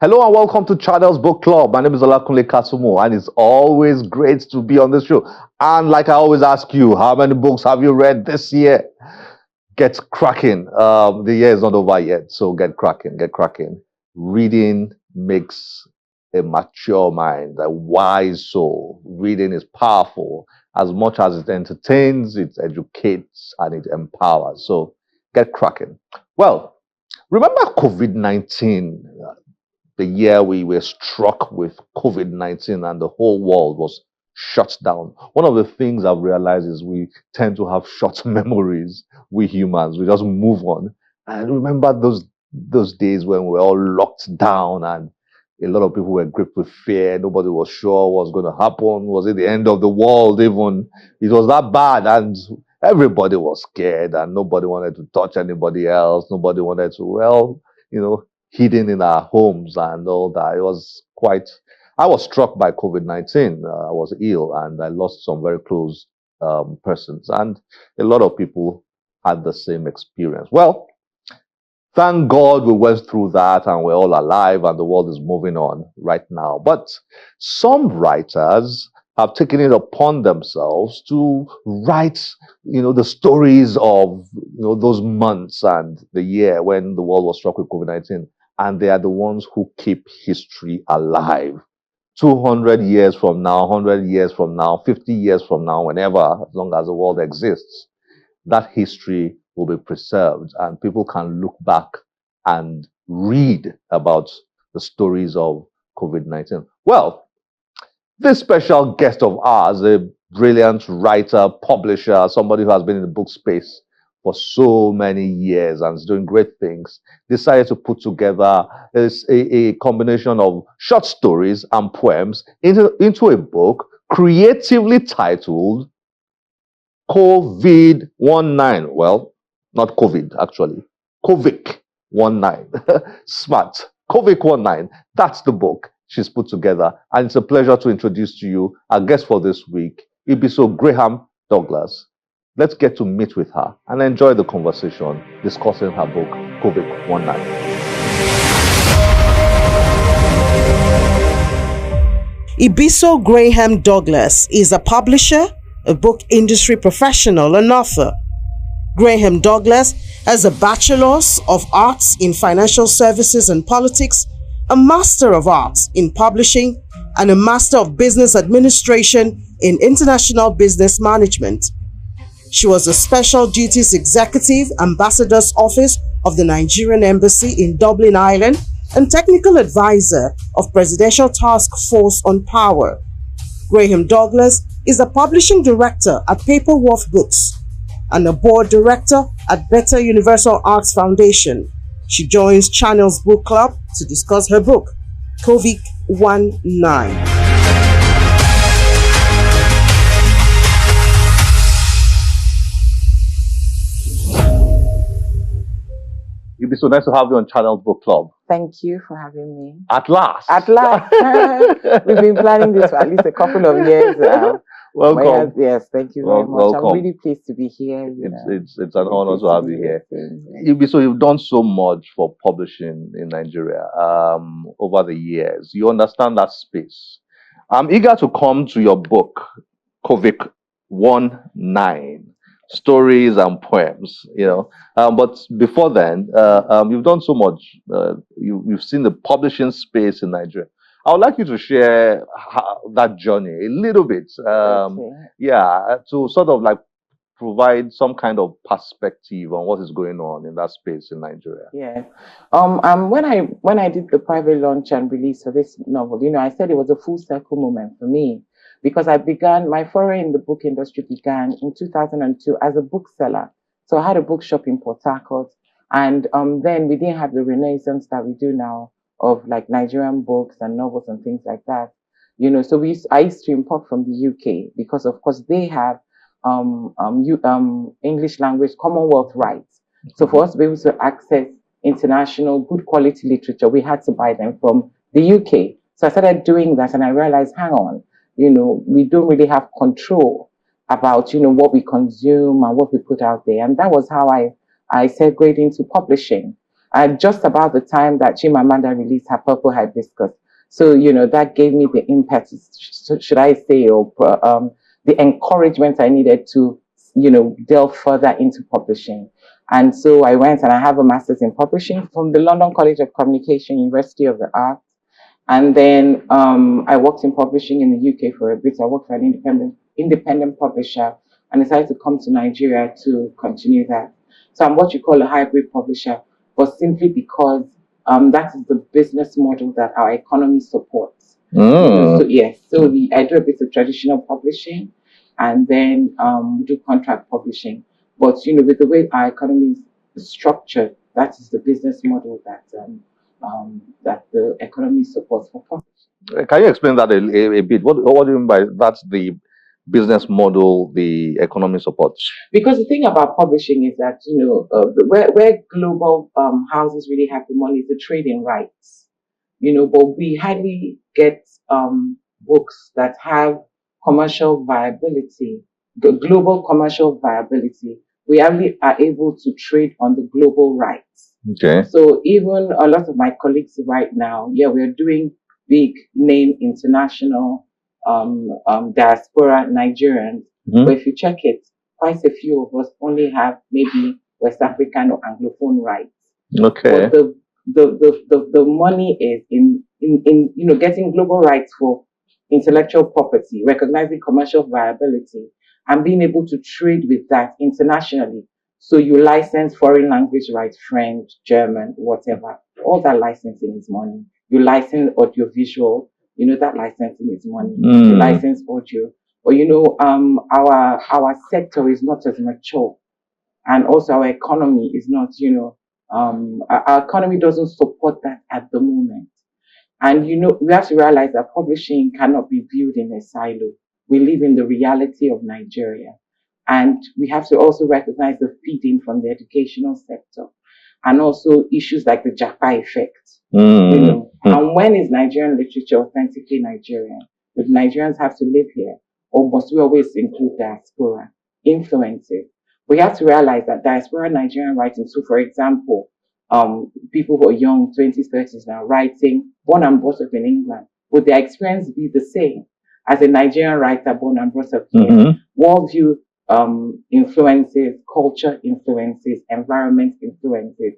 Hello and welcome to Channel's Book Club. My name is Kunle Kasumu, and it's always great to be on this show. And like I always ask you, how many books have you read this year? Get cracking. The year is not over yet, so get cracking, get cracking. Reading makes a mature mind, a wise soul. Reading is powerful. As much as it entertains, it educates, and it empowers. So get cracking. Well, remember COVID-19? The year we were struck with COVID-19 and the whole world was shut down. One of the things I've realized is we tend to have short memories, we humans. We just move on. And remember those days when we were all locked down and a lot of people were gripped with fear. Nobody was sure what was going to happen. Was it the end of the world even? It was that bad. And everybody was scared and nobody wanted to touch anybody else. Nobody wanted to, hidden in our homes and all that. It was I was struck by COVID-19. I was ill and I lost some very close persons. And a lot of people had the same experience. Well, thank God we went through that and we're all alive and the world is moving on right now. But some writers have taken it upon themselves to write, the stories of, those months and the year when the world was struck with COVID-19. And they are the ones who keep history alive. 200 years from now, 100 years from now, 50 years from now, whenever, as long as the world exists, that history will be preserved and people can look back and read about the stories of COVID-19. Well, this special guest of ours, a brilliant writer, publisher, somebody who has been in the book space for so many years and is doing great things, decided to put together a combination of short stories and poems into a book creatively titled Covik One-Nine. Well, not COVID, actually. Covik One-Nine. Smart. Covik One-Nine. That's the book she's put together. And it's a pleasure to introduce to you our guest for this week, Ibiso Graham-Douglas. Let's get to meet with her and enjoy the conversation discussing her book, Covik One-Nine. Ibiso Graham-Douglas is a publisher, a book industry professional, and author. Graham-Douglas has a Bachelor's of Arts in Financial Services and Politics, a Master of Arts in Publishing, and a Master of Business Administration in International Business Management. She was a Special Duties Executive Ambassador's Office of the Nigerian Embassy in Dublin, Ireland, and Technical Advisor of Presidential Task Force on Power. Graham-Douglas is a Publishing Director at Paperworth Books and a Board Director at Better Universal Arts Foundation. She joins Channel's Book Club to discuss her book, Covik One-Nine. It'd be so nice to have you on Channel's Book Club. Thank you for having me. At last. At last. We've been planning this for at least a couple of years now. Welcome. Yes, thank you very much. Welcome. I'm really pleased to be here. It's an honor to have you here. So you've done so much for publishing in Nigeria over the years. You understand that space. I'm eager to come to your book, Covik One-Nine. Stories and poems, but before then, you've done so much. You've seen the publishing space in Nigeria. I would like you to share that journey a little bit. To sort of like provide some kind of perspective on what is going on in that space in Nigeria. Yeah. When I did the private launch and release of this novel, I said it was a full circle moment for me. Because my foray in the book industry began in 2002 as a bookseller. So I had a bookshop in Port Harcourt. And then we didn't have the renaissance that we do now of like Nigerian books and novels and things like that. So I used to import from the UK because of course they have English language Commonwealth rights. So for us to be able to access international good quality literature, we had to buy them from the UK. So I started doing that and I realized, hang on, we don't really have control about, what we consume and what we put out there. And that was how I segued into publishing. just about the time that Chimamanda released her Purple Hibiscus. So, that gave me the impetus, should I say, or the encouragement I needed to, delve further into publishing. And so I went and I have a master's in publishing from the London College of Communication, University of the Arts. And then I worked in publishing in the UK for a bit. I worked for an independent publisher and decided to come to Nigeria to continue that. So I'm what you call a hybrid publisher, but simply because that is the business model that our economy supports. So yes, I do a bit of traditional publishing, and then we do contract publishing. But with the way our economy is structured, that is the business model that that the economy supports for publishing. Can you explain that a bit? What do you mean by that's the business model the economy supports? Because the thing about publishing is that, where global houses really have the money is the trading rights, but we hardly get books that have commercial viability, the global commercial viability. We only are able to trade on the global rights. Okay. So even a lot of my colleagues right now, we're doing big name international diaspora Nigerians. Mm-hmm. But if you check it, quite a few of us only have maybe West African or Anglophone rights. Okay. But the money is in getting global rights for intellectual property, recognizing commercial viability, and being able to trade with that internationally. So you license foreign language rights, French, German, whatever. All that licensing is money. You license audiovisual, that licensing is money. You license audio. But our sector is not as mature. And also our economy is not, our economy doesn't support that at the moment. And, we have to realize that publishing cannot be viewed in a silo. We live in the reality of Nigeria. And we have to also recognize the feeding from the educational sector and also issues like the Japa effect. And when is Nigerian literature authentically Nigerian? Do Nigerians have to live here? Or must we always include diaspora influences? We have to realize that diaspora Nigerian writing, so for example, people who are young, 20s, 30s now, writing, born and brought up in England, would their experience be the same as a Nigerian writer born and brought up here? Worldview influences, culture influences, environment influences,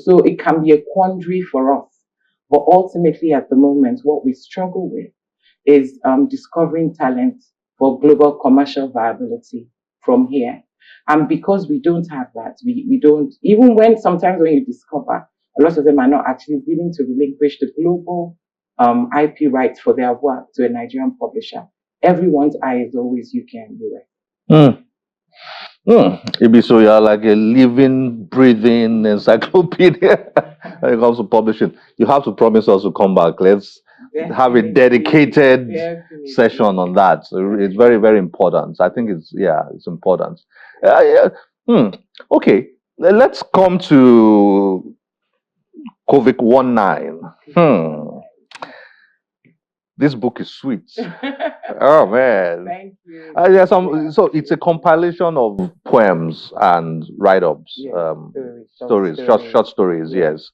so it can be a quandary for us. But ultimately, at the moment, what we struggle with is discovering talent for global commercial viability from here. And because we don't have that, we don't, even sometimes when you discover, a lot of them are not actually willing to relinquish the global IP rights for their work to a Nigerian publisher. Everyone's eye is always UK and US. Ibiso, you are like a living, breathing encyclopedia when it comes to publishing. You have to promise us to come back. Let's have a dedicated session on that. So it's very, very important. I think it's important. Okay, let's come to Covik One-Nine. This book is sweet. Oh man! Thank you. So it's a compilation of poems and write-ups, short stories. Yes.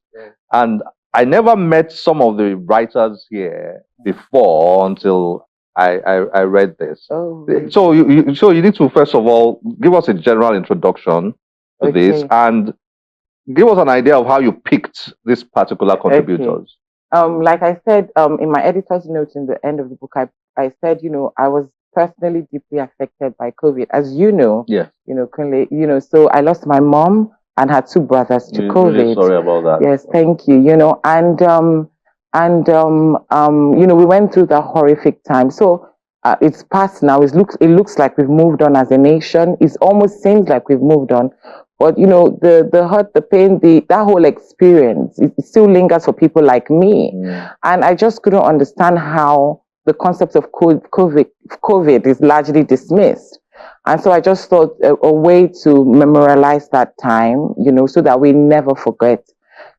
And I never met some of the writers here before until I read this. Oh. So you need to first of all give us a general introduction to this and give us an idea of how you picked these particular contributors. Like I said, in my editor's note in the end of the book, I said, I was personally deeply affected by COVID, as you know. Yeah. Kunle, so I lost my mom and had two brothers to COVID. Really sorry about that. Yes, thank you. We went through that horrific time. So it's past now. It looks like we've moved on as a nation. It almost seems like we've moved on. But, the hurt, the pain, that whole experience, it still lingers for people like me. And I just couldn't understand how the concept of COVID is largely dismissed. And so I just thought a way to memorialize that time, so that we never forget,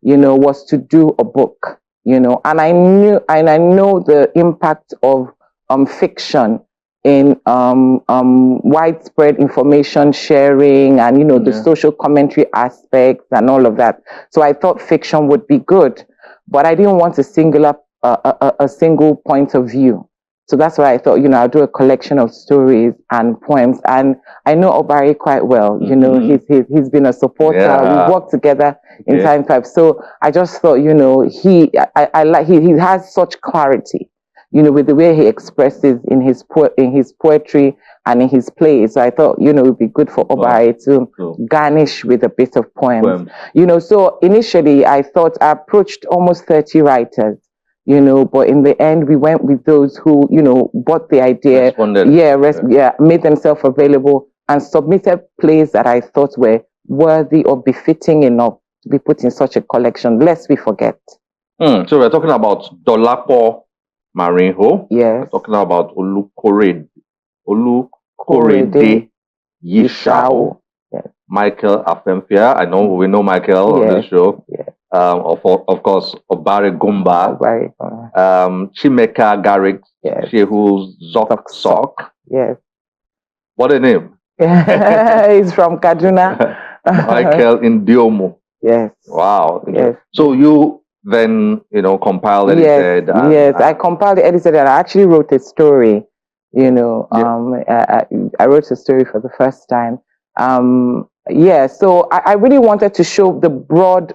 was to do a book, and I know the impact of fiction in widespread information sharing and, you know, the social commentary aspects and all of that. So I thought fiction would be good, but I didn't want to single up a single point of view. So that's why I thought, you know, I'll do a collection of stories and poems. And I know Obari quite well. You know, he's been a supporter. Yeah. We worked together in Time 5. So I just thought, you know, he has such clarity, you know, with the way he expresses in his poetry and in his plays. So I thought, you know, it would be good for Obari to garnish with a bit of poems. You know, so initially I thought I approached almost 30 writers, you know, but in the end we went with those who, you know, bought the idea, made themselves available and submitted plays that I thought were worthy or befitting enough to be put in such a collection, lest we forget. So we're talking about Dolapo Marinho. Yes. We're talking about Olukorede Yishao. Yes. Michael Afemfia. We know Michael on this show. Yes. Of course, Obare Gumba. Chimeka Garrick. Yes. Shehu Sok. Yes. What a name. He's from Kaduna. Michael Indiomo. Yes. Wow. Yes. So you then, you know, compiled, edited. Yes, I compiled, edited, and I actually wrote a story. You know, I wrote a story for the first time. So I really wanted to show the broad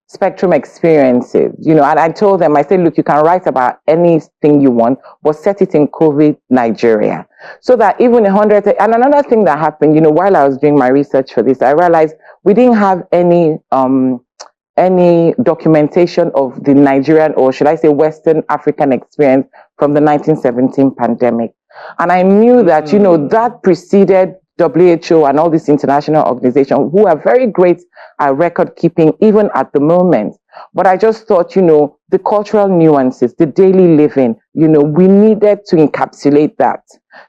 spectrum experiences, you know, and I told them, I said, look, you can write about anything you want, but set it in COVID Nigeria. So that even and another thing that happened, you know, while I was doing my research for this, I realized we didn't have any documentation of the Nigerian, or should I say Western African experience from the 1917 pandemic. And I knew that, you know, that preceded WHO and all these international organizations who are very great at record keeping, even at the moment. But I just thought, you know, the cultural nuances, the daily living, you know, we needed to encapsulate that.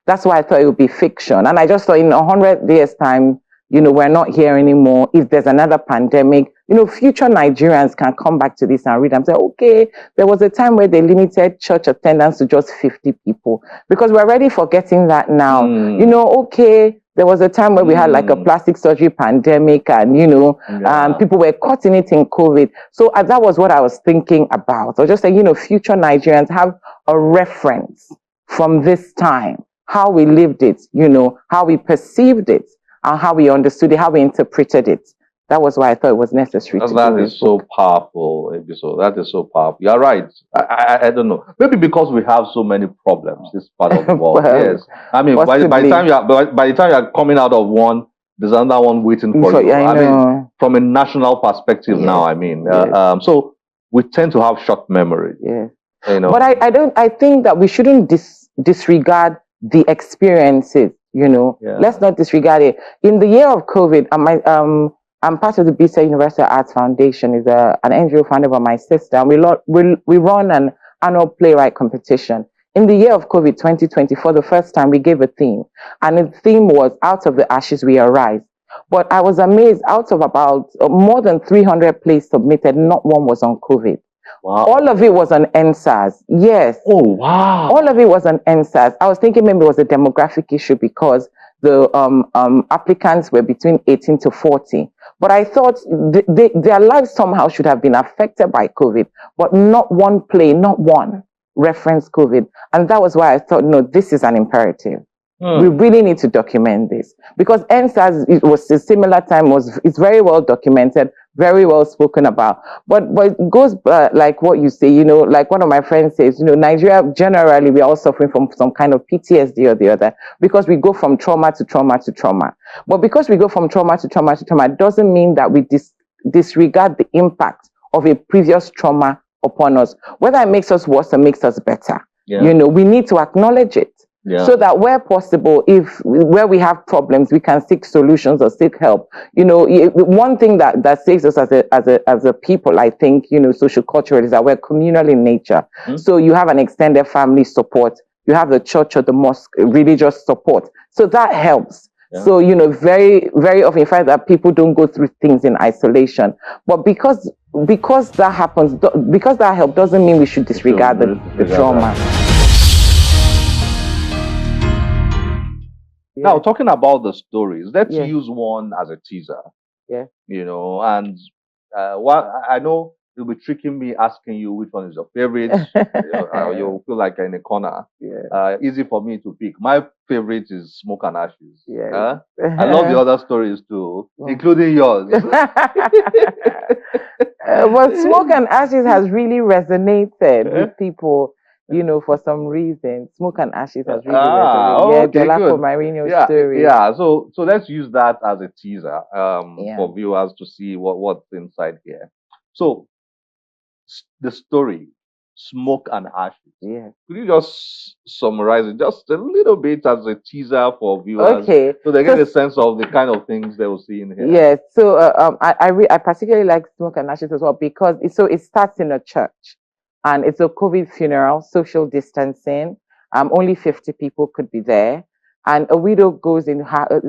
That's why I thought it would be fiction. And I just thought in 100 years' time, you know, we're not here anymore. If there's another pandemic, you know, future Nigerians can come back to this and read and say, okay, there was a time where they limited church attendance to just 50 people, because we're already forgetting that now. You know, okay, there was a time where we had like a plastic surgery pandemic and, you know, people were caught in it in COVID. So that was what I was thinking about. I was just saying, you know, future Nigerians have a reference from this time, how we lived it, you know, how we perceived it, and how we understood it, how we interpreted it. That was why I thought it was necessary to do That is so powerful, Ibiso. That is so powerful. You're right. I don't know. Maybe because we have so many problems this part of the world. Yes. I mean, by the time you're coming out of one, there's another one waiting for you. I mean, from a national perspective now, I mean. So we tend to have short memory. Yeah. You know. But I think that we shouldn't disregard the experiences, you know. Let's not disregard it. In the year of COVID, I'm part of the Ibiso University Arts Foundation, is an NGO founded by my sister. And we run an annual playwright competition. In the year of COVID 2020, for the first time, we gave a theme. And the theme was Out of the Ashes We Arise. But I was amazed, out of about more than 300 plays submitted, not one was on COVID. Wow. All of it was on NSAS. Yes. Oh, wow. All of it was on NSAS. I was thinking maybe it was a demographic issue because the applicants were between 18 to 40. But I thought their lives somehow should have been affected by COVID, but not one play, not one referenced COVID. And that was why I thought, no, this is an imperative. We really need to document this, because NSAS, it was a similar time, it's very well documented, very well spoken about. But it goes like what you say, you know, like one of my friends says, you know, Nigeria, generally, we're all suffering from some kind of PTSD or the other, because we go from trauma to trauma to trauma. But because we go from trauma to trauma to trauma, doesn't mean that we disregard the impact of a previous trauma upon us, whether it makes us worse or makes us better. You know, we need to acknowledge it. So that where possible, where we have problems, we can seek solutions or seek help. You know, one thing that saves us as a people, I think, you know, social cultural, is that we're communal in nature. So you have an extended family support, you have the church or the mosque religious support. So that helps. So, you know, very, very often you find that people don't go through things in isolation. But because that happens, because that help doesn't mean we should disregard the trauma. Now, talking about the stories, let's Yes. use one as a teaser. Yes. And what I know you'll be tricking me asking you which one is your favorite. You'll feel like you're in a corner. Yeah. Easy for me to pick. My favorite is Smoke and Ashes. Yes. I love the other stories too, Mm. including yours. But Smoke and Ashes has really resonated with people, for some reason. Smoke and Ashes has really resonated. Yeah, Okay, Dolapo good. Marino's Yeah, story. yeah. So let's use that as a teaser Yeah. for viewers to see what's inside here. So the story, Smoke and Ashes. Yeah. Could you just summarize it just a little bit as a teaser for viewers, Okay. so they get a sense of the kind of things they will see in here? Yes. So I particularly like Smoke and Ashes as well because it starts in a church, and it's a COVID funeral, social distancing. Only 50 people could be there, and a widow goes in.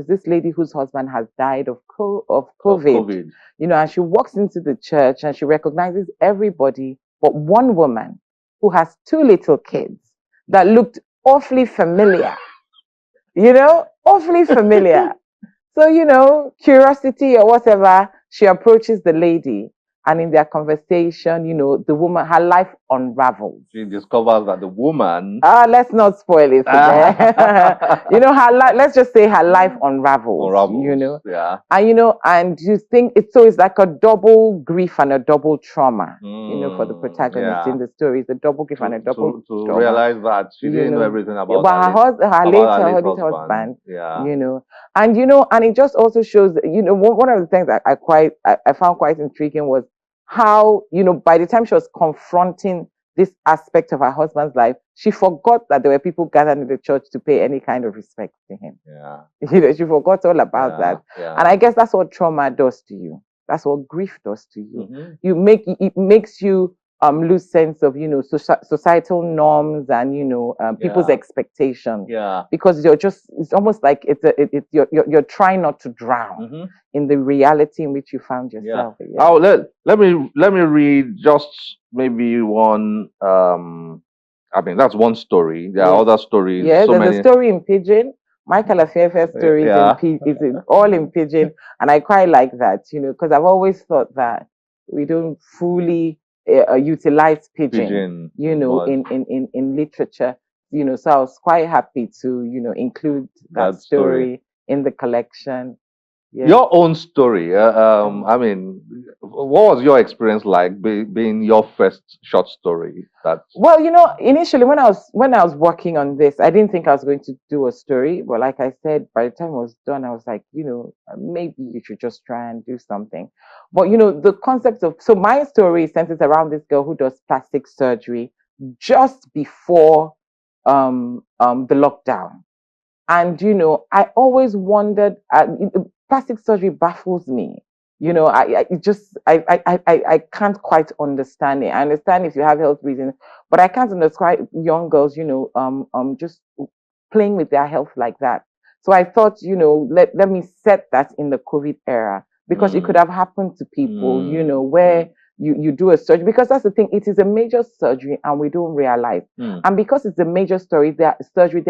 This lady whose husband has died of COVID. And she walks into the church and she recognizes everybody but one woman who has two little kids that looked awfully familiar. Awfully familiar. So, curiosity or whatever, she approaches the lady, and in their conversation, the woman, her life unravels. She discovers that the woman. Let's not spoil it for them. Let's just say her life unravels. Yeah. And you think it's like a double grief and a double trauma. For the protagonist in the story, it's a double grief and a double trauma. Realize that she didn't know everything about her late husband. Yeah. And it just also shows, one of the things that I found quite intriguing was how, by the time she was confronting this aspect of her husband's life, she forgot that there were people gathered in the church to pay any kind of respect to him. Yeah. She forgot all about that. Yeah. And I guess that's what trauma does to you. That's what grief does to you. Mm-hmm. It makes you lose sense of societal norms and people's expectations. Yeah. Because it's almost like you're trying not to drown in the reality in which you found yourself. Yeah. Oh, let me read just maybe one. I mean, that's one story. There are other stories. Yeah, there's a story in Pidgin. Michael Afefe's story is all in Pidgin, and I quite like that, because I've always thought that we don't fully utilize Pidgin, in literature, so I was quite happy to, include that story in the collection. Yeah. Your own story. I mean, what was your experience like being your first short story? Well, initially when I was working on this, I didn't think I was going to do a story. But like I said, by the time it was done, I was like, maybe you should just try and do something. But the concept of my story centers around this girl who does plastic surgery just before the lockdown. And I always wondered. Plastic surgery baffles me. I can't quite understand it. I understand if you have health reasons, but I can't understand young girls, just playing with their health like that. So I thought, let me set that in the COVID era, because it could have happened to people, where you do a surgery, because that's the thing. It is a major surgery and we don't realize. And because it's a major surgery, there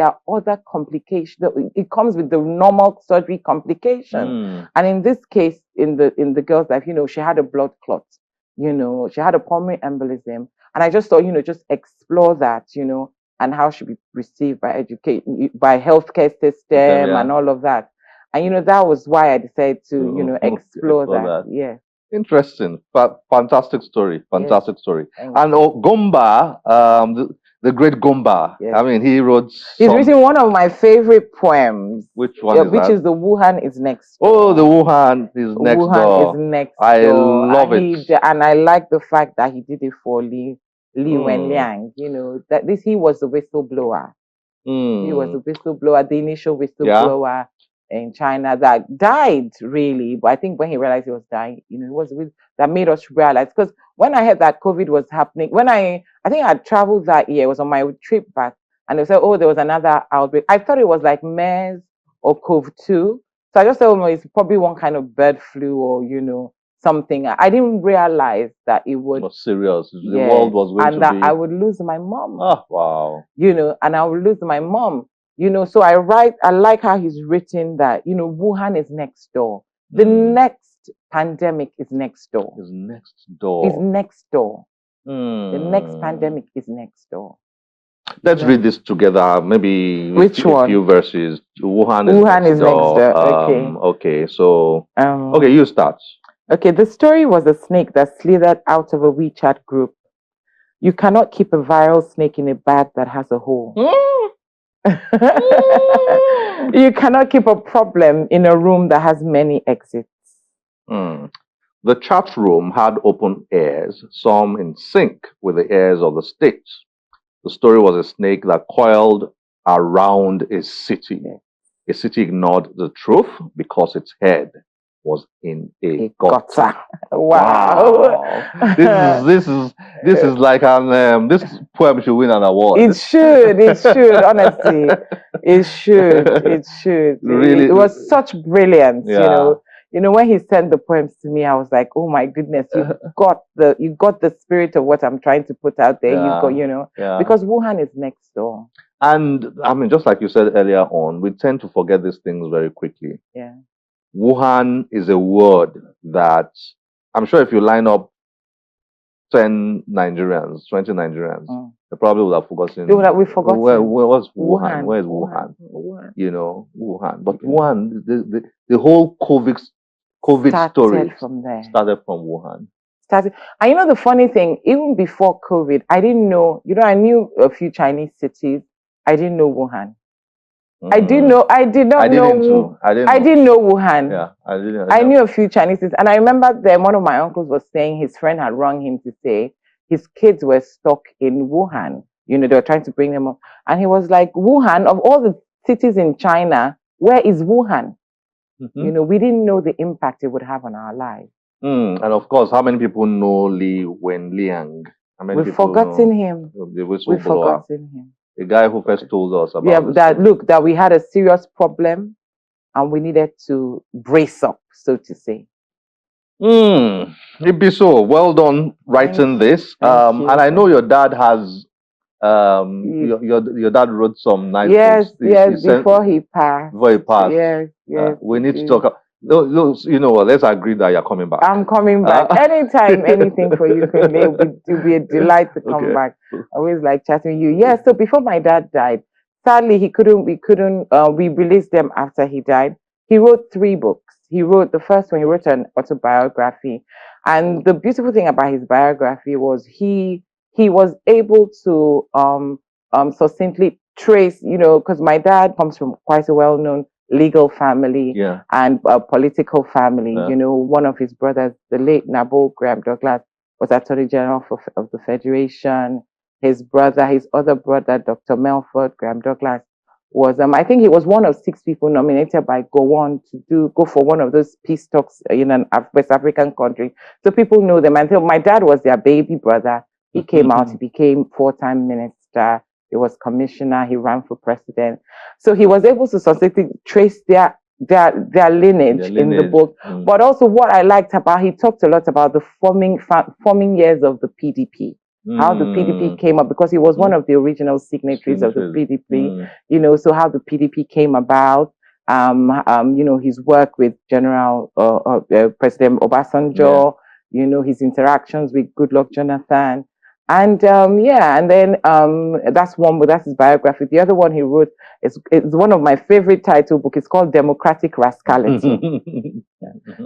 are other complications. It comes with the normal surgery complication. And in this case, in the girl's life, she had a blood clot. She had a pulmonary embolism. And I just thought, just explore that, and how she be received by healthcare system and all of that. And that was why I decided to, explore that. Yeah. Interesting, but fantastic story. Story. And Gomba, the great Gomba. Yes. I mean, he's written one of my favorite poems. Which one? Which is the Wuhan is next door. Oh, the Wuhan is next door. Wuhan is next door. I love it. And I like the fact that he did it for Li Wenliang. That he was the whistleblower. He was the whistleblower, the initial whistleblower in China that died, really. But I think when he realized he was dying, it was that made us realize. Because when I heard that COVID was happening, when I think I traveled that year, it was on my trip back, and they said, oh, there was another outbreak. I thought it was like MERS or COVID-2. So I just thought, it's probably one kind of bird flu or, something. I didn't realize that it was serious. The world was going and that I would lose my mom. Oh, wow. And I would lose my mom. So I like how he's written that, Wuhan is next door. The next pandemic is next door. Is next door. Is next door. The next pandemic is next door. Let's read this together. Maybe which one? A few verses. Wuhan is next door. Okay. So okay, you start. Okay, the story was a snake that slithered out of a WeChat group. You cannot keep a viral snake in a bag that has a hole. You cannot keep a problem in a room that has many exits. The chat room had open ears, some in sync with the ears of the state. The story was a snake that coiled around a city. A city ignored the truth because its head was in a gutter. Wow. This is like this poem should win an award. It should, honestly. It should. Really, it was such brilliance, when he sent the poems to me, I was like, oh my goodness, you got the spirit of what I'm trying to put out there. Because Wuhan is next door. And I mean, just like you said earlier on, we tend to forget these things very quickly. Yeah. Wuhan is a word that I'm sure if you line up 10 Nigerians, 20 Nigerians, they probably would have forgotten. We've forgotten. Where's Wuhan? Where is Wuhan? Wuhan. But Wuhan, the whole COVID story started from Wuhan. And the funny thing, even before COVID, I didn't know, I knew a few Chinese cities. I didn't know Wuhan. I didn't know Wuhan. Yeah, I didn't. I knew a few Chinese cities. And I remember then one of my uncles was saying his friend had rung him to say his kids were stuck in Wuhan. They were trying to bring them up. And he was like, Wuhan, of all the cities in China, where is Wuhan? We didn't know the impact it would have on our lives. And of course, how many people know Li Wenliang? We've forgotten him. We've forgotten him. The guy who first told us about that we had a serious problem and we needed to brace up, so to say. Ibiso, well done writing this. And I know your dad has your dad wrote some nice books. Before he passed. Yes. We need to talk. No, you know what? Let's agree that you're coming back. I'm coming back anytime. Anything for you, Kunle. It would be a delight to come back. I always like chatting with you. Yeah. So before my dad died, sadly we released them after he died. He wrote 3 books. He wrote the first one. He wrote an autobiography, and the beautiful thing about his biography was he was able to succinctly trace. Because my dad comes from quite a well-known legal family and a political family. One of his brothers, the late Ibiso Graham-Douglas, was Attorney General of the Federation. His other brother, Dr. Melford Graham-Douglas, was I think he was one of 6 people nominated by Gowon to go for one of those peace talks in an West African country. So people know them. And so my dad was their baby brother. He came out. He became 4-time minister. He was commissioner. He ran for president. So he was able to successfully trace their lineage in the book. But also what I liked about, he talked a lot about the forming years of the PDP, how the PDP came up, because he was one of the original signatories of the PDP, so how the PDP came about, his work with General President Obasanjo, his interactions with Goodluck Jonathan. And and then that's his biography. The other one he wrote is one of my favorite title book. It's called Democratic Rascality.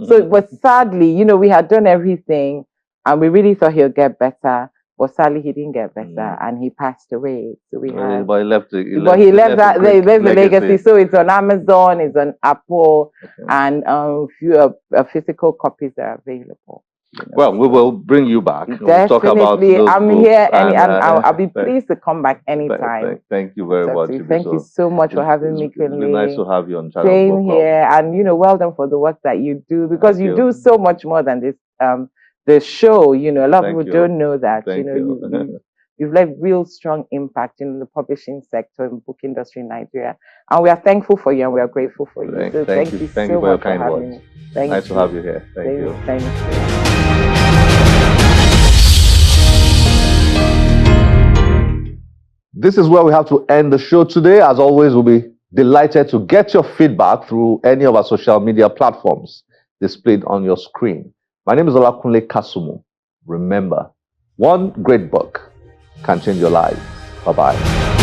So, but sadly, we had done everything, and we really thought he'll get better. But sadly, he didn't get better, and he passed away. So but he left the legacy. So it's on Amazon, it's on Apple, and few physical copies are available. Well, we will bring you back. Definitely. We'll talk about those I'm books here, and I'll be pleased to come back anytime. Thank you very much. Thank you so much for having me, Kunle. It's been nice to have you on channel. Same here, and well done for the work that you do, because you do so much more than this. The show, a lot of people don't know that. You've left real strong impact in the publishing sector and book industry in Nigeria, and we are thankful for you, and we are grateful for you. Thank you so much for your kind words. Nice to have you here. Thank you. Thank you. This is where we have to end the show today. As always, we'll be delighted to get your feedback through any of our social media platforms displayed on your screen. My name is Kunle Kasumu. Remember, one great book can change your life. Bye-bye.